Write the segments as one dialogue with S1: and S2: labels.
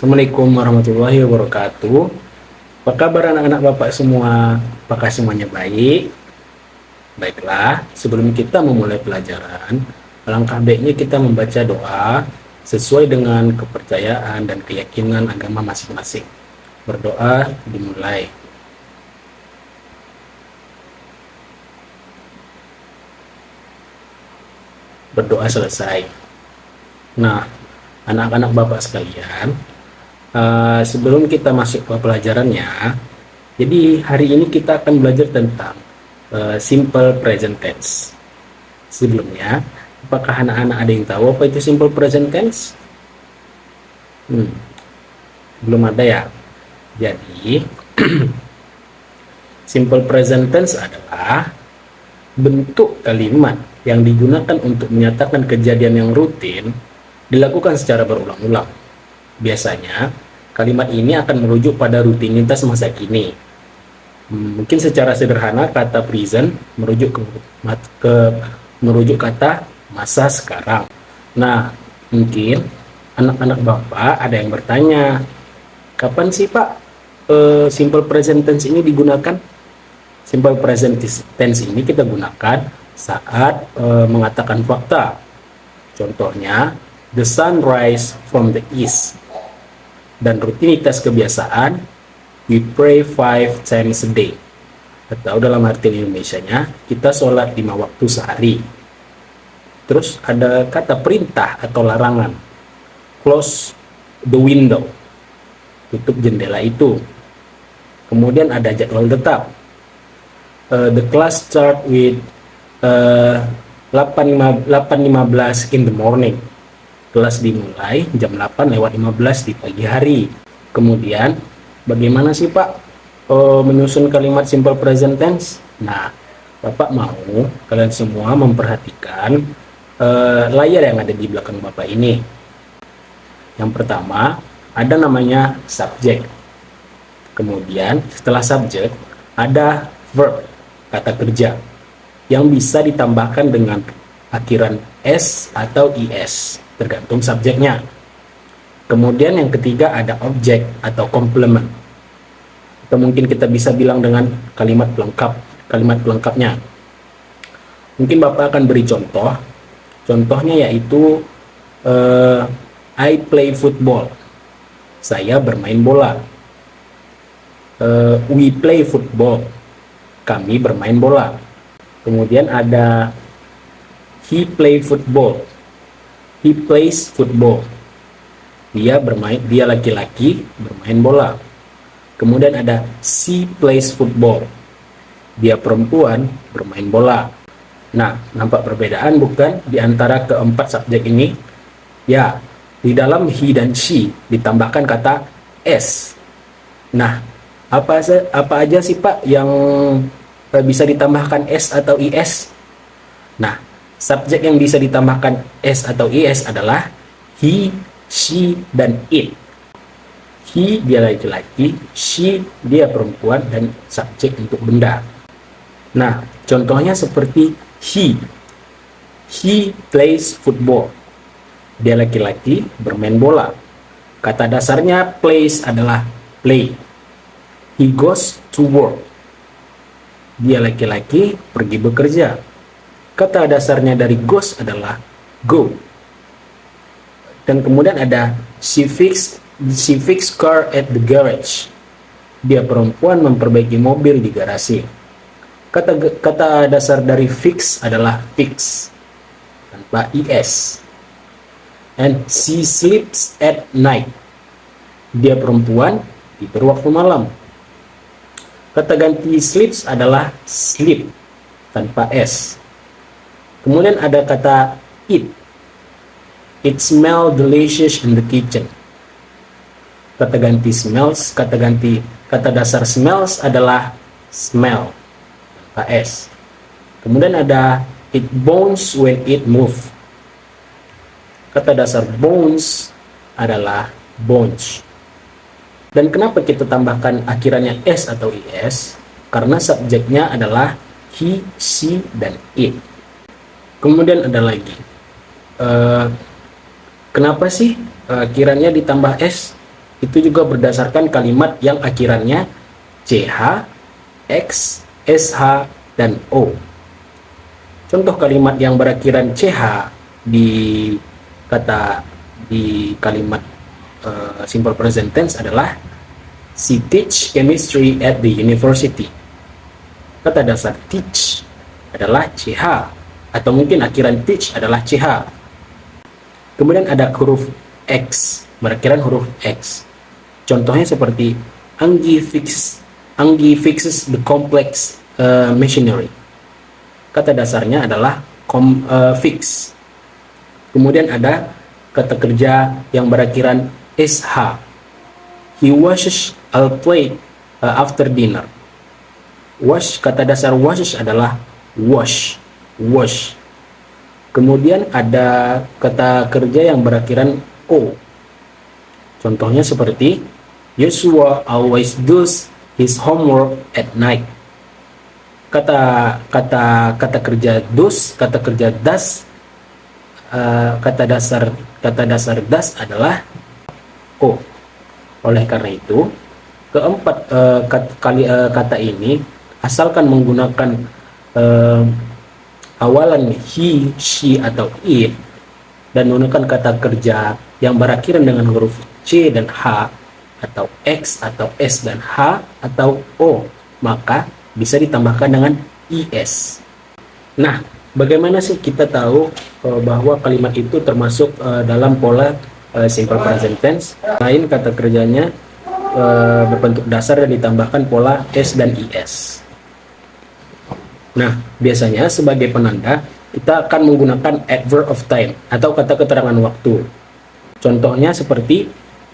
S1: Assalamualaikum warahmatullahi wabarakatuh. Apa kabar anak-anak Bapak semua? Apakah semuanya baik? Baiklah, sebelum kita memulai pelajaran, alangkah baiknya kita membaca doa sesuai dengan kepercayaan dan keyakinan agama masing-masing. Berdoa dimulai. Berdoa selesai. Nah, anak-anak Bapak sekalian, sebelum kita masuk ke pelajarannya, jadi hari ini kita akan belajar tentang simple present tense. Sebelumnya, apakah anak-anak ada yang tahu apa itu simple present tense? Belum ada ya. Jadi, simple present tense adalah bentuk kalimat yang digunakan untuk menyatakan kejadian yang rutin dilakukan secara berulang-ulang. Biasanya, kalimat ini akan merujuk pada rutinitas masa kini. Mungkin secara sederhana kata present merujuk merujuk kata masa sekarang. Nah, mungkin anak-anak Bapak ada yang bertanya, kapan sih Pak simple present tense ini digunakan? Simple present tense ini kita gunakan saat mengatakan fakta. Contohnya, the sun rise from the east. Dan rutinitas kebiasaan, we pray 5 times a day. Atau dalam arti Indonesianya, kita sholat 5 waktu sehari. Terus ada kata perintah atau larangan, close the window, tutup jendela itu. Kemudian ada jadwal tetap, the class start with 8.15 in the morning. Kelas dimulai jam 8:15 di pagi hari. Kemudian, bagaimana sih Pak menyusun kalimat simple present tense? Nah, Bapak mau kalian semua memperhatikan layar yang ada di belakang Bapak ini. Yang pertama, ada namanya subjek. Kemudian, setelah subjek, ada verb, kata kerja, yang bisa ditambahkan dengan akhiran s atau is, tergantung subjeknya. Kemudian yang ketiga ada objek atau komplement, atau mungkin kita bisa bilang dengan kalimat pelengkapnya. Mungkin Bapak akan beri contoh. Contohnya yaitu I play football. Saya bermain bola. We play football. Kami bermain bola. Kemudian ada he play football. He plays football. Dia laki-laki bermain bola. Kemudian ada she plays football. Dia perempuan bermain bola. Nah, nampak perbedaan bukan di antara keempat subjek ini? Ya, di dalam he dan she ditambahkan kata s. Nah, apa aja sih Pak yang bisa ditambahkan s atau is? Nah, subjek yang bisa ditambahkan s atau is adalah he, she, dan it. He dia laki-laki, she dia perempuan, dan subjek untuk benda. Nah, contohnya seperti he. He plays football. Dia laki-laki bermain bola. Kata dasarnya plays adalah play. He goes to work. Dia laki-laki pergi bekerja. Kata dasarnya dari goes adalah go. Dan kemudian ada she fix car at the garage. Dia perempuan memperbaiki mobil di garasi. Kata dasar dari fix adalah fix tanpa is. And she sleeps at night. Dia perempuan tidur waktu malam. Kata ganti sleeps adalah sleep tanpa s. Kemudian ada kata it. It smells delicious in the kitchen. Kata ganti smells, kata dasar smells adalah smell tanpa s. Kemudian ada it bounces when it moves. Kata dasar bounce adalah bounce. Dan kenapa kita tambahkan akhirannya s atau is? Karena subjeknya adalah he, she, dan it. Kemudian ada lagi, kenapa sih akhirannya ditambah s? itu juga berdasarkan kalimat yang akhirannya CH, X, SH, dan O. Contoh kalimat yang berakhiran CH di kalimat simple present tense adalah she teach chemistry at the university. Kata dasar teach adalah CH, atau mungkin akhiran teach adalah CH. Kemudian ada huruf X, berakhiran huruf X. Contohnya seperti Anggi fixes the complex machinery. Kata dasarnya adalah fix. Kemudian ada kata kerja yang berakhiran SH. He washes a plate after dinner. Wash, kata dasar washes adalah wash. Kemudian ada kata kerja yang berakhiran O. Contohnya seperti Joshua always does his homework at night. Kata kerja does, kata kerja does, kata dasar does adalah O. Oleh karena itu, keempat kata ini asalkan menggunakan awalan he, she, atau it, dan menggunakan kata kerja yang berakhiran dengan huruf C dan H, atau X, atau S dan H, atau O, maka bisa ditambahkan dengan IS. Nah, bagaimana sih kita tahu bahwa kalimat itu termasuk dalam pola simple present tense? Lain kata kerjanya berbentuk dasar dan ditambahkan pola S dan IS. Nah, biasanya sebagai penanda kita akan menggunakan adverb of time atau kata keterangan waktu. Contohnya seperti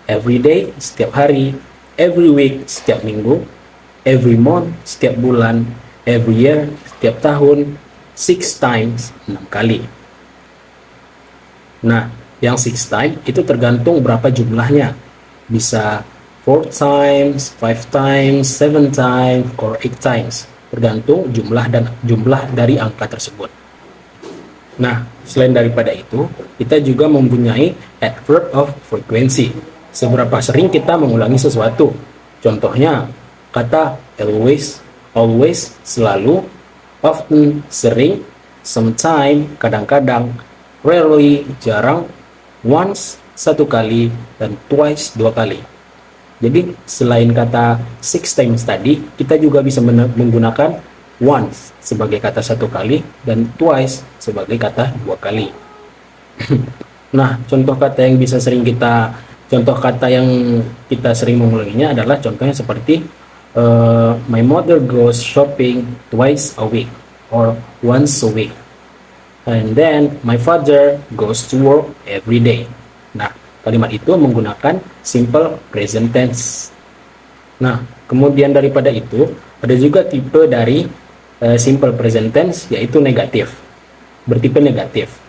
S1: every day, setiap hari, every week, setiap minggu, every month, setiap bulan, every year, setiap tahun, 6 times, 6 kali. Nah, yang 6 times itu tergantung berapa jumlahnya. Bisa 4 times, 5 times, 7 times, or 8 times. Tergantung jumlah dari angka tersebut. Nah, selain daripada itu, kita juga mempunyai adverb of frequency. Seberapa sering kita mengulangi sesuatu. Contohnya, kata always, selalu, often, sering, sometime, kadang-kadang, rarely, jarang, once, 1 kali, dan twice, 2 kali. Jadi, selain kata 6 times tadi, kita juga bisa menggunakan once sebagai kata 1 kali dan twice sebagai kata 2 kali. Nah, contoh kata yang sering mengulanginya adalah contohnya seperti my mother goes shopping twice a week or once a week, and then my father goes to work every day. Nah, kalimat itu menggunakan simple present tense. Nah, kemudian daripada itu ada juga tipe dari simple present tense, yaitu negatif, bertipe negatif,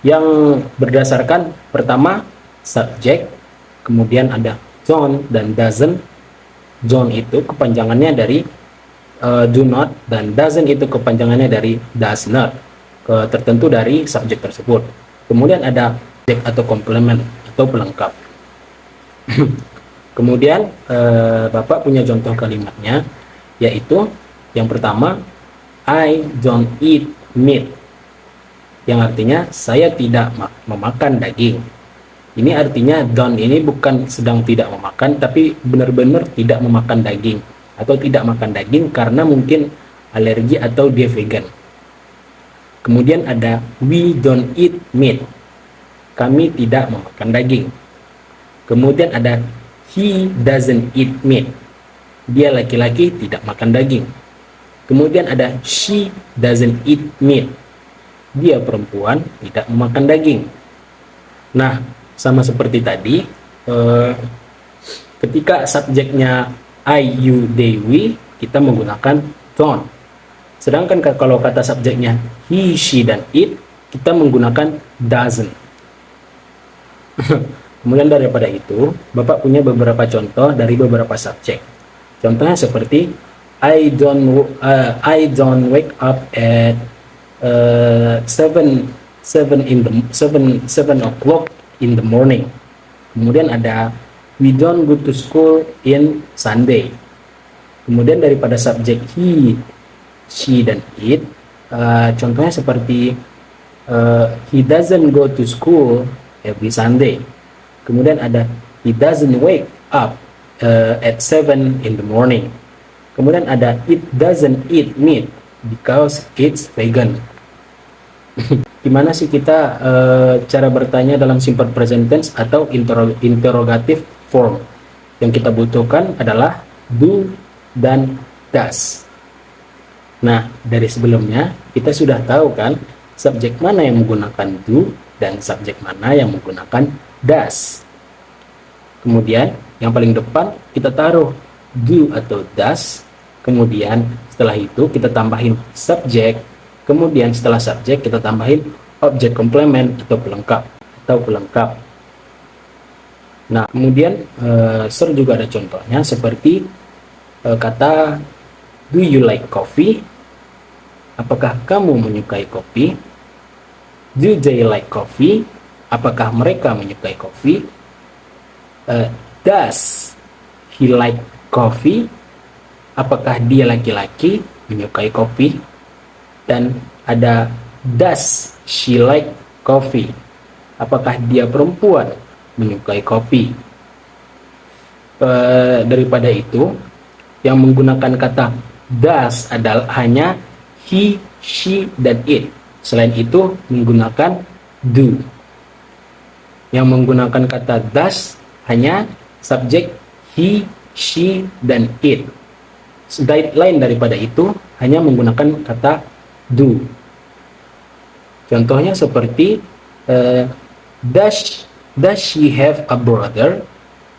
S1: yang berdasarkan pertama subjek, kemudian ada don't dan doesn't. Don't itu kepanjangannya dari do not, dan doesn't itu kepanjangannya dari does not, tertentu dari subjek tersebut. Kemudian ada objek atau komplement atau pelengkap. Kemudian Bapak punya contoh kalimatnya, yaitu yang pertama, I don't eat meat, yang artinya saya tidak memakan daging. Ini artinya don't ini bukan sedang tidak memakan, tapi benar-benar tidak memakan daging, atau tidak makan daging karena mungkin alergi atau dia vegan. Kemudian ada we don't eat meat, kami tidak memakan daging. Kemudian ada he doesn't eat meat, dia laki-laki tidak makan daging. Kemudian ada she doesn't eat meat, dia perempuan tidak memakan daging. Nah, sama seperti tadi, ketika subjeknya I, you, they, we, kita menggunakan don't. Sedangkan kalau kata subjeknya he, she, dan it, kita menggunakan doesn't. Kemudian daripada itu, Bapak punya beberapa contoh dari beberapa subjek. Contohnya seperti I don't wake up at 7 o'clock in the morning. Kemudian ada we don't go to school in Sunday. Kemudian daripada subjek he, she, dan it, contohnya seperti he doesn't go to school every Sunday. Kemudian ada he doesn't wake up at 7 in the morning. Kemudian ada it doesn't eat meat because it's vegan. Gimana sih kita cara bertanya dalam simple present tense atau interrogative form? Yang kita butuhkan adalah do dan does. Nah, dari sebelumnya kita sudah tahu kan subjek mana yang menggunakan do dan subjek mana yang menggunakan does. Kemudian yang paling depan kita taruh do atau does. Kemudian setelah itu kita tambahin subjek. Kemudian setelah subjek kita tambahin objek komplement atau pelengkap. Nah, kemudian Sir juga ada contohnya seperti kata do you like coffee? Apakah kamu menyukai kopi? Do they like coffee? Apakah mereka menyukai kopi? Does he like coffee? Apakah dia laki-laki menyukai kopi? Dan ada does she like coffee? Apakah dia perempuan menyukai kopi? Daripada itu, yang menggunakan kata does adalah hanya he, she, dan it. Selain itu menggunakan do. Yang menggunakan kata does hanya subjek he, she, dan it. Lain daripada itu hanya menggunakan kata do. Contohnya seperti does she have a brother?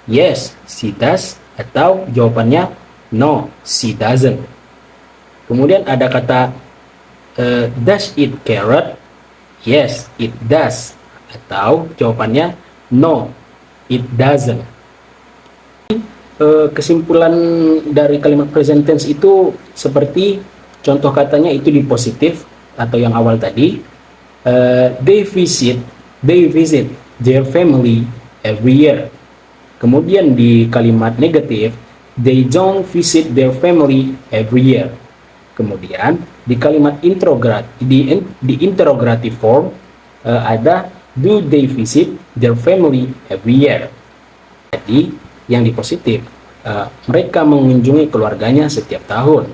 S1: Yes, she does. Atau jawabannya no, she doesn't. Kemudian ada kata does it carrot? Yes, it does. Atau jawabannya no, it doesn't. Kesimpulan dari kalimat present tense itu seperti contoh katanya itu di positif atau yang awal tadi, they visit their family every year. Kemudian di kalimat negatif, they don't visit their family every year. Kemudian di kalimat di interrogative form ada do they visit their family every year. Jadi yang di positif, mereka mengunjungi keluarganya setiap tahun.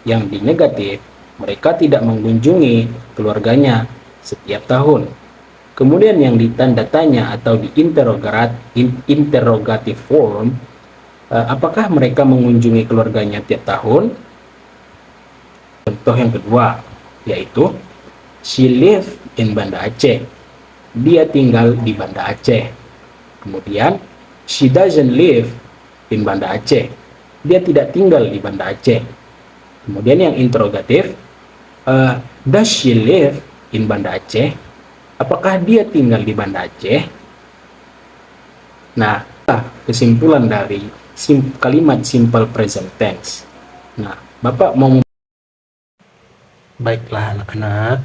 S1: Yang di negatif, mereka tidak mengunjungi keluarganya setiap tahun. Kemudian yang di tanda tanya atau di interrogative form, apakah mereka mengunjungi keluarganya tiap tahun? Contoh yang kedua, yaitu she live in Banda Aceh. Dia tinggal di Banda Aceh. Kemudian she doesn't live in Banda Aceh. Dia tidak tinggal di Banda Aceh. Kemudian yang interrogatif, does she live in Banda Aceh? Apakah dia tinggal di Banda Aceh? Nah, kesimpulan dari kalimat simple present tense. Nah, Bapak mau...
S2: Baiklah anak-anak,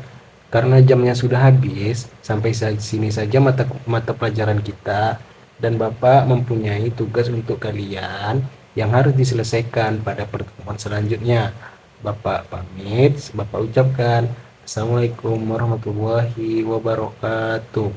S2: karena jamnya sudah habis, sampai sini saja mata pelajaran kita, dan Bapak mempunyai tugas untuk kalian yang harus diselesaikan pada pertemuan selanjutnya. Bapak pamit, Bapak ucapkan Assalamualaikum warahmatullahi wabarakatuh.